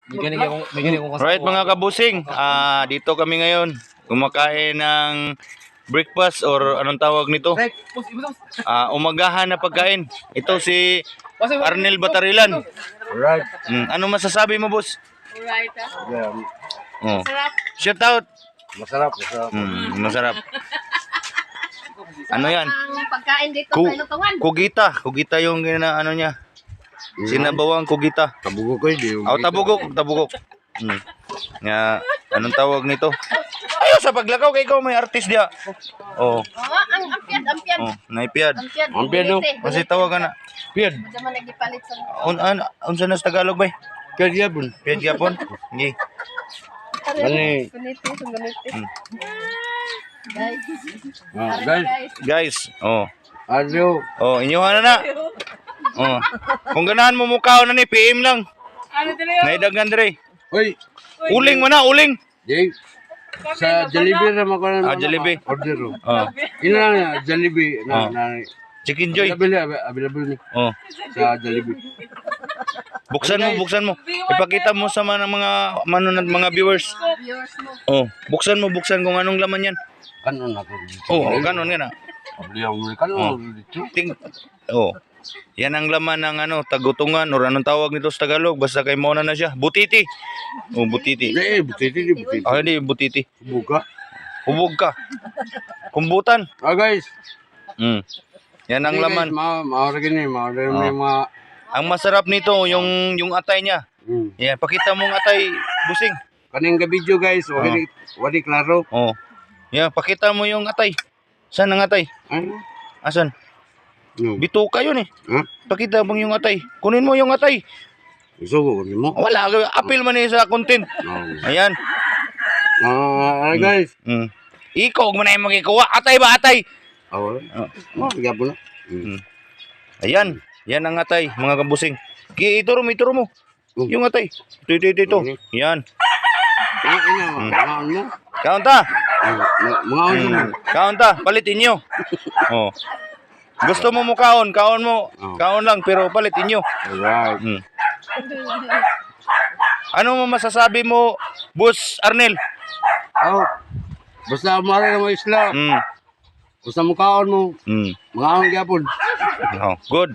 Right mga kabusing, dito kami ngayon kumakain ng breakfast or anong tawag nito? Umagahan na pagkain. Ito si Arnel Batarilan. Right. Ano masasabi mo, boss? Alright, Oh. Shout out. Masarap, masarap. Masarap. Ano yan? Ang pagkain dito Ku- sa Ilotongan. Kugita yung ano niya. Sinabawang kugita. Tabugok ko hindi. Tabugok. Nga, anong tawag nito? Ayaw sa paglakaw kay ikaw may artist dia. Oh, Ang ampiad. naipiyad. Ampiad, no? Kasi tawagan na. Piyad. Diyan man nagipalit sa... Unsa na sa Tagalog bay? Kaya bun. Piyad gyapon. Ngi. Ani. Kuniti. Guys. Guys, Adyo. inyohan na. Kung ganahan mo mukhaon na ni PM lang. Naidagan dire. Hoy. Uling mo na, uling. Jay. Sa Jollibee na makuha na. Jollibee. Order. Oh, Ina na Jollibee na. Chicken Joy. Available ni. Oh, Sa Jollibee. buksan mo. Ipakita mo sa mga manonood mga viewers. Viewers mo. Oh, buksan kung anong laman yan. Kanon ako. Ganon nga na. Abliyaw mo kanon dito. Yan ang laman ng tagutungan or anong tawag nito sa Tagalog. Basta kay mauna na siya. Butiti. Butiti. Butiti. Hindi, butiti. Buka. Hubog ka. Kumbutan. Guys. Yan ang laman. Maorag ni, mga Ang masarap nito, yung atay niya. Yan, pakita mo ang atay, busing. kaning video guys, wali klaro. Yan, pakita mo yung atay. Saan ang atay? Ano? Asan? No. Bituka yun eh. Ha? Pakita mo yung atay. Kunin mo yung atay. Isugo ko mo. Wala, appeal man eh sa content. Ayan. Guys. Ikaw, mo na yung magkikuha. Atay ba, atay? Gabo na. Ayan. Yan ang atay, mga kabusing. Ituro mo. Yung atay. Ito. Yan. Mga ano? Kaunta. Mga ano? Kaunta. Palitin nyo. Gusto mo kaon mo. Kaon lang, pero palitin nyo. Alright. Ano mo masasabi mo, Boss Arnel? Basta mara na mo isla. Basta mo kaon mo. Mga ano gyapon. Good.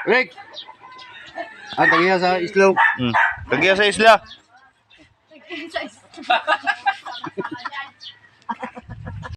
Rick. Tagiya sa isla. Tagiya sa isla.